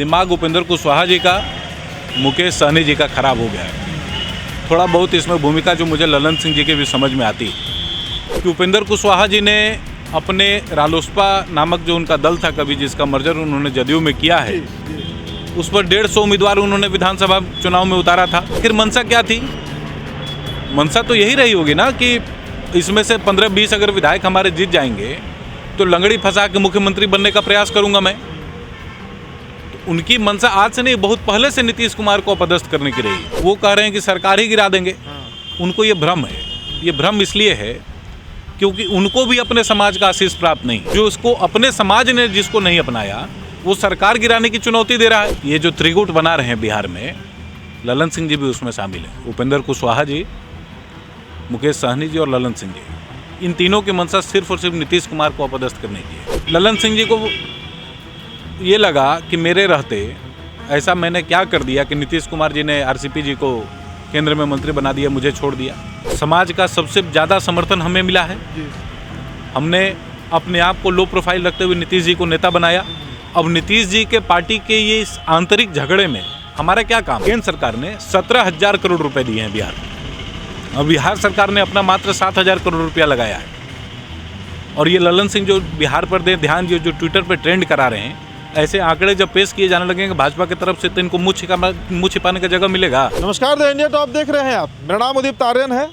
दिमाग उपेंद्र कुशवाहा जी का, मुकेश सहनी जी का खराब हो गया है। थोड़ा बहुत इसमें भूमिका जो मुझे ललन सिंह जी की भी समझ में आती है कि उपेंद्र कुशवाहा जी ने अपने रालोसपा नामक जो उनका दल था कभी, जिसका मर्जर उन्होंने जदयू में किया है, उस पर 150 उम्मीदवार उन्होंने विधानसभा चुनाव में उतारा था। फिर मंशा क्या थी? मंशा तो यही रही होगी ना कि इसमें से 15-20 अगर विधायक हमारे जीत जाएंगे तो लंगड़ी फंसा के मुख्यमंत्री बनने का प्रयास करूंगा मैं। तो उनकी मंशा आज से नहीं, बहुत पहले से नीतीश कुमार को अपदस्थ करने की रही। वो कह रहे हैं कि सरकार ही गिरा देंगे। उनको ये भ्रम है। ये भ्रम इसलिए है क्योंकि उनको भी अपने समाज का आशीष प्राप्त नहीं। जो उसको अपने समाज ने जिसको नहीं अपनाया, वो सरकार गिराने की चुनौती दे रहा है। ये जो त्रिगुट बना रहे हैं बिहार में, ललन सिंह जी भी उसमें शामिल है। उपेंद्र कुशवाहा जी, मुकेश सहनी जी और ललन सिंह जी, इन तीनों की मंशा सिर्फ और सिर्फ नीतीश कुमार को अपदस्थ करने की है। ललन सिंह जी को ये लगा कि मेरे रहते ऐसा मैंने क्या कर दिया कि नीतीश कुमार जी ने आरसीपी जी को केंद्र में मंत्री बना दिया, मुझे छोड़ दिया। समाज का सबसे ज़्यादा समर्थन हमें मिला है। हमने अपने आप को लो प्रोफाइल रखते हुए नीतीश जी को नेता बनाया। अब नीतीश जी के पार्टी के ये इस आंतरिक झगड़े में हमारा क्या काम? केंद्र सरकार ने 17,000 करोड़ रुपए दिए हैं बिहार में, और बिहार सरकार ने अपना मात्र 7,000 करोड़ रुपया लगाया है। और ये ललन सिंह जो बिहार पर दे ध्यान, जो ट्विटर पर ट्रेंड करा रहे हैं, ऐसे आंकड़े जब पेश किए जाने लगेंगे भाजपा की तरफ से तो इनको मुँह छिपाने का जगह मिलेगा। नमस्कार, द इंडिया टॉप देख रहे हैं आप। मेरा नाम उदित आर्यन है।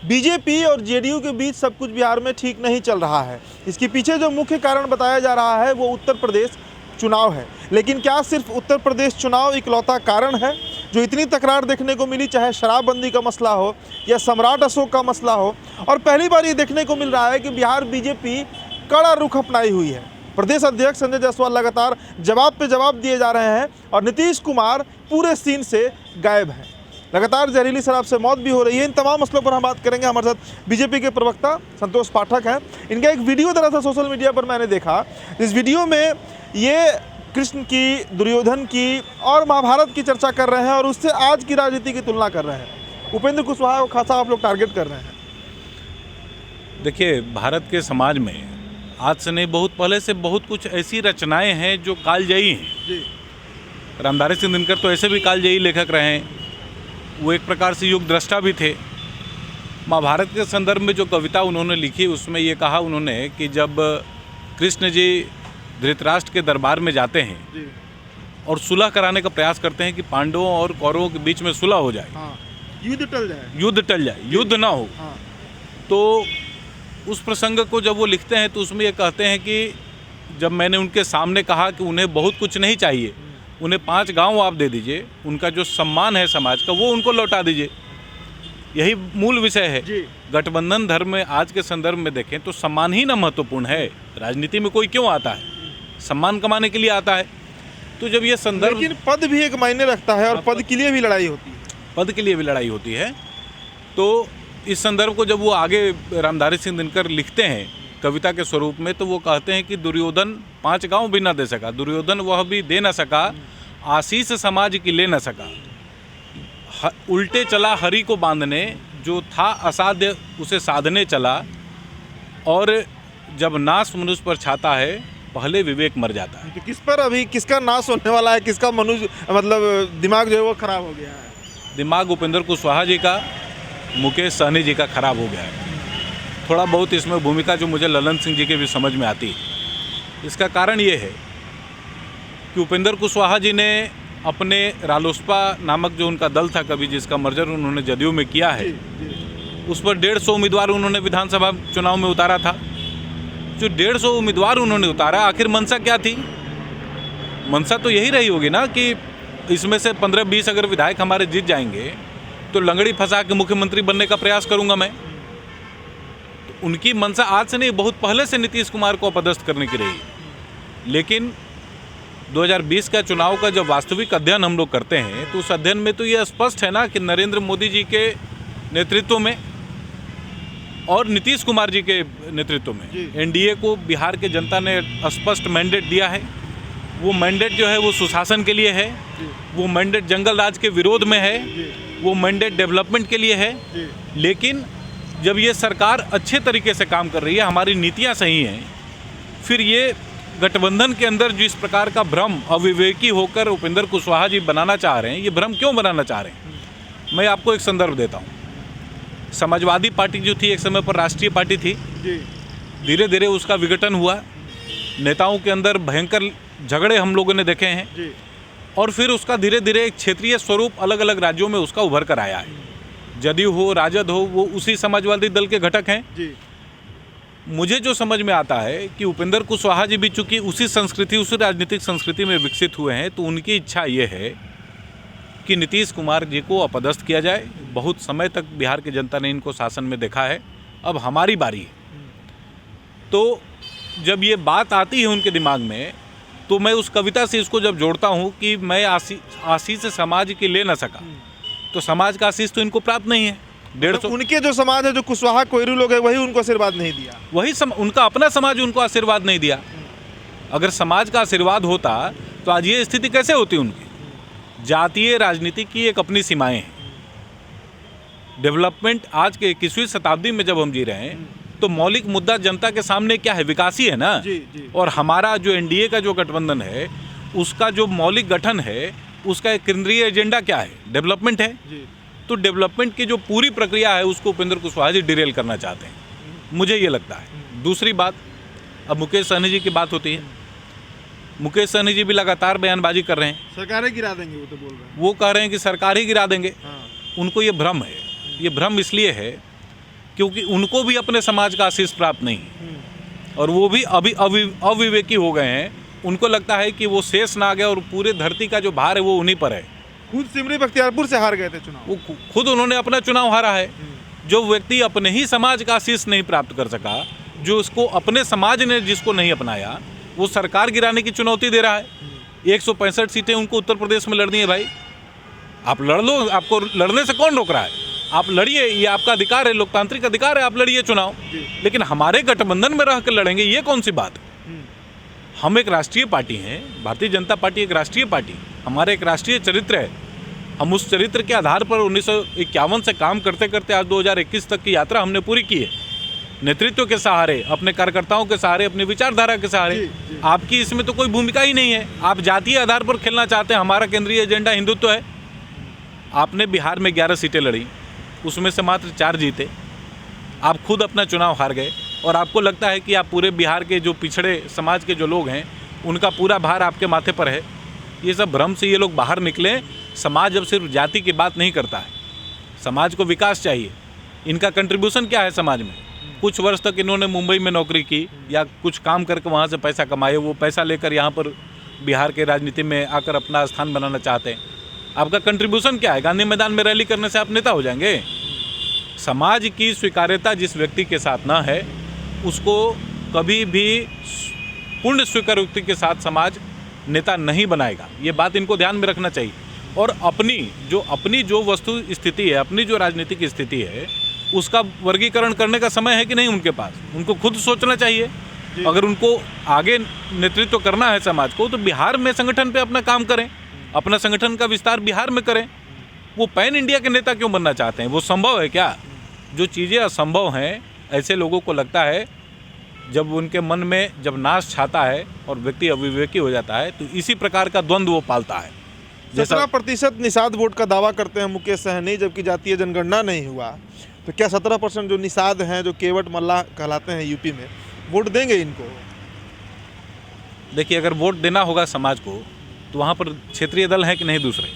बीजेपी और जेडीयू के बीच सब कुछ बिहार में ठीक नहीं चल रहा है। इसके पीछे जो मुख्य कारण बताया जा रहा है वो उत्तर प्रदेश चुनाव है। लेकिन क्या सिर्फ उत्तर प्रदेश चुनाव इकलौता कारण है जो इतनी तकरार देखने को मिली, चाहे शराबबंदी का मसला हो या सम्राट अशोक का मसला हो? और पहली बार ये देखने को मिल रहा है कि बिहार बीजेपी कड़ा रुख अपनाई हुई है। प्रदेश अध्यक्ष संजय जायसवाल लगातार जवाब पे जवाब दिए जा रहे हैं और नीतीश कुमार पूरे सीन से गायब हैं। लगातार जहरीली शराब से मौत भी हो रही है। इन तमाम मसलों पर हम बात करेंगे। हमारे साथ बीजेपी के प्रवक्ता संतोष पाठक हैं। इनका एक वीडियो दरअसल सोशल मीडिया पर मैंने देखा। इस वीडियो में ये कृष्ण की, दुर्योधन की और महाभारत की चर्चा कर रहे हैं और उससे आज की राजनीति की तुलना कर रहे हैं। उपेंद्र कुशवाहा को खासा आप लोग टारगेट कर रहे हैं। देखिए, भारत के समाज में आज से नहीं, बहुत पहले से बहुत कुछ ऐसी रचनाएं हैं जो कालजयी हैं। जी। रामधारी सिंह दिनकर तो ऐसे भी कालजयी लेखक रहे हैं। वो एक प्रकार से युग दृष्टा भी थे। महाभारत के संदर्भ में जो कविता उन्होंने लिखी, उसमें ये कहा उन्होंने कि जब कृष्ण जी धृतराष्ट्र के दरबार में जाते हैं जी। और सुलह कराने का प्रयास करते हैं कि पांडवों और कौरवों के बीच में सुलह हो जाए, हाँ, युद्ध टल जाए, युद्ध ना हो। हाँ। तो उस प्रसंग को जब वो लिखते हैं तो उसमें ये कहते हैं कि जब मैंने उनके सामने कहा कि उन्हें बहुत कुछ नहीं चाहिए, उन्हें 5 गांव आप दे दीजिए, उनका जो सम्मान है समाज का वो उनको लौटा दीजिए। यही मूल विषय है। गठबंधन धर्म में आज के संदर्भ में देखें तो सम्मान ही ना महत्वपूर्ण है। राजनीति में कोई क्यों आता है? सम्मान कमाने के लिए आता है। तो जब ये संदर्भ, लेकिन पद भी एक मायने रखता है और पद के लिए भी लड़ाई होती है। पद के लिए भी लड़ाई होती है। तो इस संदर्भ को जब वो आगे रामधारी सिंह दिनकर लिखते हैं कविता के स्वरूप में, तो वो कहते हैं कि दुर्योधन 5 गांव भी ना दे सका, दुर्योधन वह भी दे ना सका, आशीष समाज की ले ना सका, उल्टे चला हरि को बांधने, जो था असाध्य उसे साधने चला, और जब नाश मनुष्य पर छाता है पहले विवेक मर जाता है। तो किस पर अभी किसका नाश होने वाला है? किसका मनुष्य मतलब दिमाग जो है वो खराब हो गया है? दिमाग उपेंद्र कुशवाहा जी का, मुकेश सहनी जी का खराब हो गया है। थोड़ा बहुत इसमें भूमिका जो मुझे ललन सिंह जी की भी समझ में आती है। इसका कारण ये है कि उपेंद्र कुशवाहा जी ने अपने रालोसपा नामक जो उनका दल था कभी, जिसका मर्जर उन्होंने जदयू में किया है, उस पर 150 उम्मीदवार उन्होंने विधानसभा चुनाव में उतारा था। जो 150 उम्मीदवार उन्होंने उतारा, आखिर मंशा क्या थी? मंशा तो यही रही होगी ना कि इसमें से 15-20 अगर विधायक हमारे जीत जाएंगे तो लंगड़ी फंसा के मुख्यमंत्री बनने का प्रयास करूंगा मैं। तो उनकी मंशा आज से नहीं, बहुत पहले से नीतीश कुमार को अपदस्थ करने की रही। लेकिन 2020 का चुनाव का जब वास्तविक अध्ययन हम लोग करते हैं तो उस अध्ययन में तो ये स्पष्ट है ना कि नरेंद्र मोदी जी के नेतृत्व में और नीतीश कुमार जी के नेतृत्व में एनडीए को बिहार के जनता ने स्पष्ट मैंडेट दिया है। वो मैंडेट जो है वो सुशासन के लिए है, वो मैंडेट जंगल राज के विरोध में है, वो मैंडेट डेवलपमेंट के लिए है। लेकिन जब ये सरकार अच्छे तरीके से काम कर रही है, हमारी नीतियाँ सही हैं, फिर ये गठबंधन के अंदर जिस प्रकार का भ्रम अविवेकी होकर उपेंद्र कुशवाहा जी बनाना चाह रहे हैं, ये भ्रम क्यों बनाना चाह रहे हैं? मैं आपको एक संदर्भ देता हूँ। समाजवादी पार्टी जो थी एक समय पर राष्ट्रीय पार्टी थी, धीरे धीरे उसका विघटन हुआ, नेताओं के अंदर भयंकर झगड़े हम लोगों ने देखे हैं, और फिर उसका धीरे धीरे एक क्षेत्रीय स्वरूप अलग अलग राज्यों में उसका उभर कर आया है। जदयू हो, राजद हो, वो उसी समाजवादी दल के घटक हैं। मुझे जो समझ में आता है कि उपेंद्र कुशवाहा जी भी चूंकि उसी संस्कृति, उसी राजनीतिक संस्कृति में विकसित हुए हैं, तो उनकी इच्छा ये है कि नीतीश कुमार जी को अपदस्थ किया जाए। बहुत समय तक बिहार की जनता ने इनको शासन में देखा है, अब हमारी बारी है। तो जब ये बात आती है उनके दिमाग में, तो मैं उस कविता से इसको जब जोड़ता हूँ कि मैं आशीष समाज की ले ना सका, तो समाज का आशीष तो इनको प्राप्त नहीं है। 150 उनके जो समाज है, जो कुशवाहा कोयरू लोग हैं, वही उनको आशीर्वाद नहीं दिया। वही उनका अपना समाज उनको आशीर्वाद नहीं दिया। अगर समाज का आशीर्वाद होता तो आज ये स्थिति कैसे होती उनकी? जातीय राजनीति की एक अपनी सीमाएं हैं। डेवलपमेंट आज के 21वीं शताब्दी में जब हम जी रहे हैं, तो मौलिक मुद्दा जनता के सामने क्या है? विकास ही है ना। और हमारा जो एनडीए का जो गठबंधन है, उसका जो मौलिक गठन है, उसका एक केंद्रीय एजेंडा क्या है? डेवलपमेंट है। तो डेवलपमेंट की जो पूरी प्रक्रिया है, उसको उपेंद्र कुशवाहा जी डिरेल करना चाहते हैं, मुझे ये लगता है। दूसरी बात, अब मुकेश सहनी जी की बात होती है। मुकेश सहनी जी भी लगातार बयानबाजी कर रहे हैं, सरकारें गिरा देंगे, वो तो बोल रहे हैं। वो कह रहे हैं कि सरकार ही गिरा देंगे। उनको ये भ्रम है। ये भ्रम इसलिए है क्योंकि उनको भी अपने समाज का आशीष प्राप्त नहीं, और वो भी अभी अविवेकी हो गए हैं। उनको लगता है कि वो शेष ना आ गया और पूरे धरती का जो भार है वो उन्हीं पर है। खुद सिमरी बख्तियारपुर से हार गए थे चुनाव, वो खुद उन्होंने अपना चुनाव हारा है। जो व्यक्ति अपने ही समाज का आशीष नहीं प्राप्त कर सका, जो उसको अपने समाज ने जिसको नहीं अपनाया, वो सरकार गिराने की चुनौती दे रहा है। 165 सीटें उनको उत्तर प्रदेश में लड़नी है। भाई आप लड़ लो, आपको लड़ने से कौन रोक रहा है? आप लड़िए, ये आपका अधिकार है, लोकतांत्रिक अधिकार है, आप लड़िए चुनाव। लेकिन हमारे गठबंधन में रह कर लड़ेंगे, ये कौन सी बात? हम एक राष्ट्रीय पार्टी हैं, भारतीय जनता पार्टी एक राष्ट्रीय पार्टी, हमारा एक राष्ट्रीय चरित्र है। हम उस चरित्र के आधार पर 1951 से काम करते करते आज 2021 तक की यात्रा हमने पूरी की है। नेतृत्व के सहारे, अपने कार्यकर्ताओं के सहारे, अपनी विचारधारा के सहारे। आपकी इसमें तो कोई भूमिका ही नहीं है। आप जातीय आधार पर खेलना चाहते हैं। हमारा केंद्रीय एजेंडा हिंदुत्व है। आपने बिहार में 11 सीटें लड़ी, उसमें से मात्र 4 जीते। आप खुद अपना चुनाव हार गए, और आपको लगता है कि आप पूरे बिहार के जो पिछड़े समाज के जो लोग हैं, उनका पूरा भार आपके माथे पर है। ये सब भ्रम से ये लोग बाहर निकले। समाज अब सिर्फ जाति की बात नहीं करता है, समाज को विकास चाहिए। इनका कंट्रीब्यूशन क्या है समाज में? कुछ वर्ष तक इन्होंने मुंबई में नौकरी की या कुछ काम करके वहाँ से पैसा कमाए, वो पैसा लेकर यहाँ पर बिहार के राजनीति में आकर अपना स्थान बनाना चाहते हैं। आपका कंट्रीब्यूशन क्या है? गांधी मैदान में रैली करने से आप नेता हो जाएंगे? समाज की स्वीकार्यता जिस व्यक्ति के साथ ना है, उसको कभी भी पूर्ण स्वीकारोक्ति के साथ समाज नेता नहीं बनाएगा। ये बात इनको ध्यान में रखना चाहिए। और अपनी जो वस्तु स्थिति है, अपनी जो राजनीतिक स्थिति है, उसका वर्गीकरण करने का समय है कि नहीं उनके पास? उनको खुद सोचना चाहिए। अगर उनको आगे नेतृत्व करना है समाज को, तो बिहार में संगठन पे अपना काम करें, अपना संगठन का विस्तार बिहार में करें। वो पैन इंडिया के नेता क्यों बनना चाहते हैं? वो संभव है क्या? जो चीज़ें असंभव हैं, ऐसे लोगों को लगता है, जब उनके मन में जब नाश छाता है और व्यक्ति अविवेकी हो जाता है, तो इसी प्रकार का द्वंद्व वो पालता है। 17% निषाद वोट का दावा करते हैं मुकेश सहनी, जबकि जातीय जनगणना नहीं हुआ। तो क्या 17% जो निषाद हैं, जो केवट मल्लाह कहलाते हैं यूपी में, वोट देंगे इनको? देखिए, अगर वोट देना होगा समाज को, तो वहाँ पर क्षेत्रीय दल हैं कि नहीं दूसरे?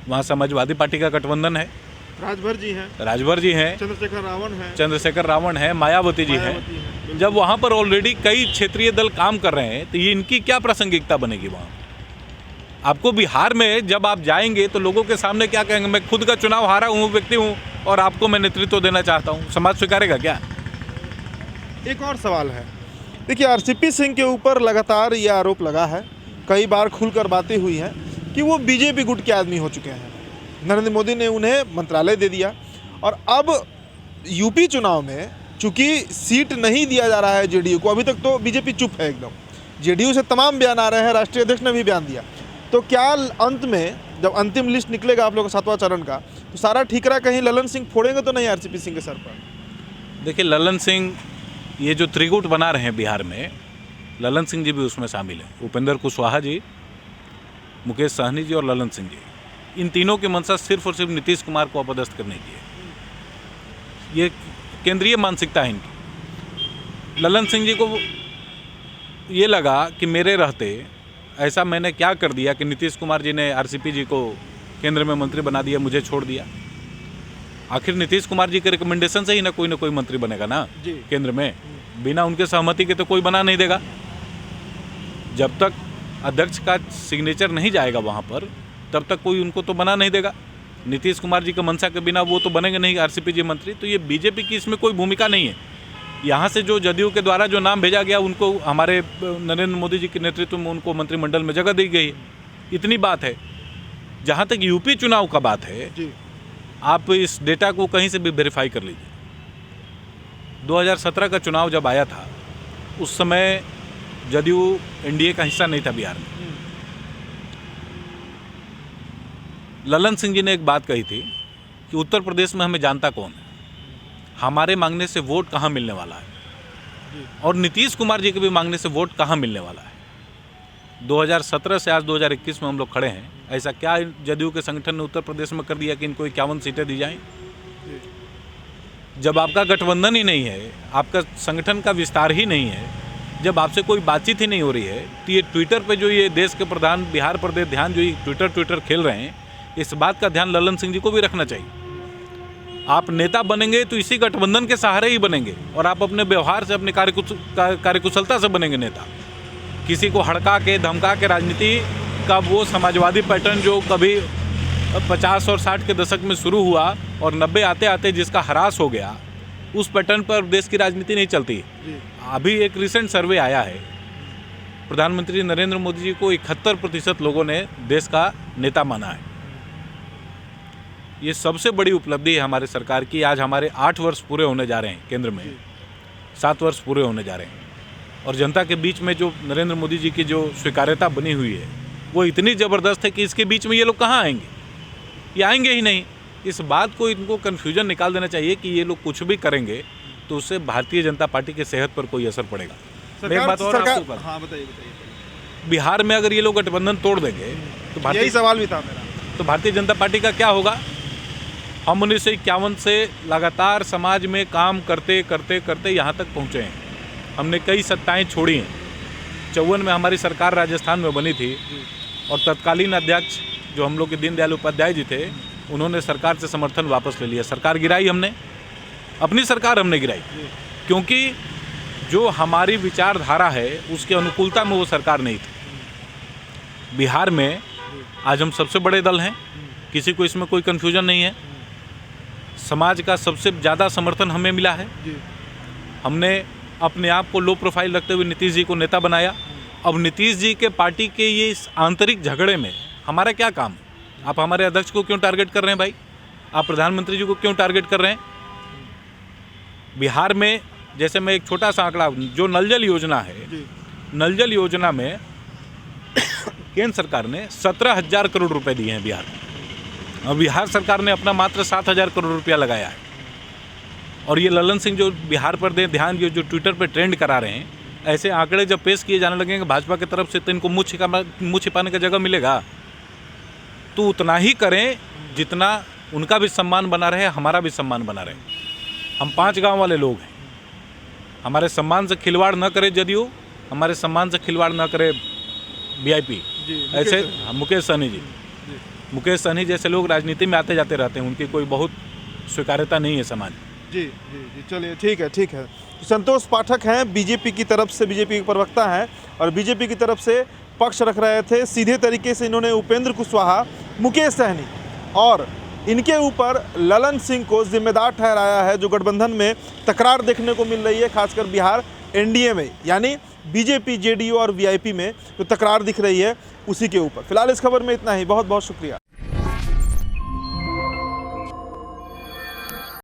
वहाँ समाजवादी पार्टी का गठबंधन है, राजभर जी हैं, चंद्रशेखर रावण है, मायावती जी हैं। जब वहाँ पर ऑलरेडी कई क्षेत्रीय दल काम कर रहे हैं, तो ये इनकी क्या प्रासंगिकता बनेगी वहाँ? आपको बिहार में जब आप जाएंगे तो लोगों के सामने क्या कहेंगे? मैं खुद का चुनाव हारा हूँ व्यक्ति हूँ और आपको मैं नेतृत्व देना चाहता हूँ। समाज स्वीकारेगा क्या? एक और सवाल है, देखिए, आरसीपी सिंह के ऊपर लगातार ये आरोप लगा है, कई बार खुलकर बातें हुई हैं कि वो बीजेपी गुट के आदमी हो चुके हैं। नरेंद्र मोदी ने उन्हें मंत्रालय दे दिया, और अब यूपी चुनाव में चूंकि सीट नहीं दिया जा रहा है जेडीयू को, अभी तक तो बीजेपी चुप है एकदम। जेडीयू से तमाम बयान आ रहे हैं, राष्ट्रीय अध्यक्ष ने भी बयान दिया। तो क्या अंत में जब अंतिम लिस्ट निकलेगा आप लोगों का 7वां चरण का, तो सारा ठीकरा कहीं ललन सिंह फोड़ेंगे तो नहीं आरसीपी सिंह के सर पर? देखिए, ललन सिंह ये जो त्रिगुट बना रहे हैं बिहार में, ललन सिंह जी भी उसमें शामिल हैं। उपेंद्र कुशवाहा जी, मुकेश सहनी जी और ललन सिंह जी, इन तीनों की मंशा सिर्फ और सिर्फ नीतीश कुमार को अपदस्थ करने की है। ये केंद्रीय मानसिकता है इनकी। ललन सिंह जी को ये लगा कि मेरे रहते ऐसा मैंने क्या कर दिया कि नीतीश कुमार जी ने आरसीपी जी को केंद्र में मंत्री बना दिया, मुझे छोड़ दिया। आखिर नीतीश कुमार जी के रिकमेंडेशन से ही ना कोई मंत्री बनेगा ना केंद्र में, बिना उनके सहमति के तो कोई बना नहीं देगा। जब तक अध्यक्ष का सिग्नेचर नहीं जाएगा वहाँ पर, तब तक कोई उनको तो बना नहीं देगा। नीतीश कुमार जी के मंशा के बिना वो तो बनेंगे नहीं आरसीपी जी मंत्री। तो ये बीजेपी की इसमें कोई भूमिका नहीं है। यहाँ से जो जदयू के द्वारा जो नाम भेजा गया, उनको हमारे नरेंद्र मोदी जी के नेतृत्व में उनको मंत्रिमंडल में जगह दी गई है, इतनी बात है। जहाँ तक यूपी चुनाव का बात है, आप इस डेटा को कहीं से भी वेरीफाई कर लीजिए। 2017 का चुनाव जब आया था, उस समय जदयू एनडीए का हिस्सा नहीं था बिहार में। ललन सिंह जी ने एक बात कही थी कि उत्तर प्रदेश में हमें जानता कौन है, हमारे मांगने से वोट कहाँ मिलने वाला है, और नीतीश कुमार जी के भी मांगने से वोट कहाँ मिलने वाला है। 2017 से आज 2021 में हम लोग खड़े हैं। ऐसा क्या जदयू के संगठन ने उत्तर प्रदेश में कर दिया कि इनको 51 सीटें दी जाएं? जब आपका गठबंधन ही नहीं है, आपका संगठन का विस्तार ही नहीं है, जब आपसे कोई बातचीत ही नहीं हो रही है, तो ये ट्विटर पे जो ये देश के प्रधान बिहार प्रदेश ध्यान जो ये ट्विटर खेल रहे हैं, इस बात का ध्यान ललन सिंह जी को भी रखना चाहिए। आप नेता बनेंगे तो इसी गठबंधन के सहारे ही बनेंगे, और आप अपने व्यवहार से, अपने कार्यकुशलता से बनेंगे नेता। किसी को हड़का के धमका के राजनीति का वो समाजवादी पैटर्न जो कभी 50 और 60 के दशक में शुरू हुआ और 90 आते आते जिसका ह्रास हो गया, उस पैटर्न पर देश की राजनीति नहीं चलती। अभी एक रिसेंट सर्वे आया है, प्रधानमंत्री नरेंद्र मोदी जी को 71% लोगों ने देश का नेता माना है। ये सबसे बड़ी उपलब्धि है हमारे सरकार की। आज हमारे 8 वर्ष पूरे होने जा रहे हैं केंद्र में, 7 वर्ष पूरे होने जा रहे हैं, और जनता के बीच में जो नरेंद्र मोदी जी की जो स्वीकार्यता बनी हुई है वो इतनी ज़बरदस्त है कि इसके बीच में ये लोग कहाँ आएंगे? ये आएंगे ही नहीं। इस बात को, इनको कन्फ्यूजन निकाल देना चाहिए कि ये लोग कुछ भी करेंगे तो उससे भारतीय जनता पार्टी की सेहत पर कोई असर पड़ेगा। एक बात और आपके ऊपर, हाँ बताइए। बिहार में अगर ये लोग गठबंधन तोड़ देंगे तो यही सवाल भी था मेरा, तो भारतीय जनता पार्टी का क्या होगा? हम 1951 से लगातार समाज में काम करते करते करते यहाँ तक पहुँचे हैं। हमने कई सत्ताएं छोड़ी हैं। 54 में हमारी सरकार राजस्थान में बनी थी, और तत्कालीन अध्यक्ष जो हम लोग के दीनदयाल उपाध्याय जी थे, उन्होंने सरकार से समर्थन वापस ले लिया। सरकार गिराई हमने, अपनी सरकार हमने गिराई, क्योंकि जो हमारी विचारधारा है उसके अनुकूलता में वो सरकार नहीं थी। बिहार में आज हम सबसे बड़े दल हैं, किसी को इसमें कोई कन्फ्यूजन नहीं है। समाज का सबसे ज़्यादा समर्थन हमें मिला है। हमने अपने आप को लो प्रोफाइल रखते हुए नीतीश जी को नेता बनाया। अब नीतीश जी के पार्टी के ये इस आंतरिक झगड़े में हमारा क्या काम है? आप हमारे अध्यक्ष को क्यों टारगेट कर रहे हैं भाई? आप प्रधानमंत्री जी को क्यों टारगेट कर रहे हैं? बिहार में जैसे मैं एक छोटा सा आंकड़ा, जो नल जल योजना है, नल जल योजना में केंद्र सरकार ने 17,000 करोड़ रुपए दिए हैं बिहार में, और बिहार सरकार ने अपना मात्र 7,000 करोड़ रुपया लगाया है। और ये ललन सिंह जो बिहार पर दे ध्यान, ये जो ट्विटर पे ट्रेंड करा रहे हैं, ऐसे आंकड़े जब पेश किए जाने लगेंगे भाजपा की तरफ से, तो इनको मुँह छिपाने का जगह मिलेगा। तो उतना ही करें जितना उनका भी सम्मान बना रहे, हमारा भी सम्मान बना रहे। हम 5 गांव वाले लोग हैं, हमारे सम्मान से खिलवाड़ न करे जदयू, हमारे सम्मान से खिलवाड़ न करे वीआईपी। ऐसे मुकेश सहनी जी, मुकेश सहनी जैसे लोग राजनीति में आते जाते रहते हैं, उनकी कोई बहुत स्वीकार्यता नहीं है समाज। जी जी जी, चलिए ठीक है ठीक है। तो संतोष पाठक हैं, बीजेपी की तरफ से, बीजेपी के प्रवक्ता हैं, और बीजेपी की तरफ से पक्ष रख रहे थे। सीधे तरीके से इन्होंने उपेंद्र कुशवाहा, मुकेश सहनी और इनके ऊपर ललन सिंह को जिम्मेदार ठहराया है, जो गठबंधन में तकरार देखने को मिल रही है, खासकर बिहार एनडीए में, यानी बीजेपी, जेडीयू और वीआईपी में जो तकरार दिख रही है उसी के ऊपर। फिलहाल इस खबर में इतना ही। बहुत बहुत शुक्रिया।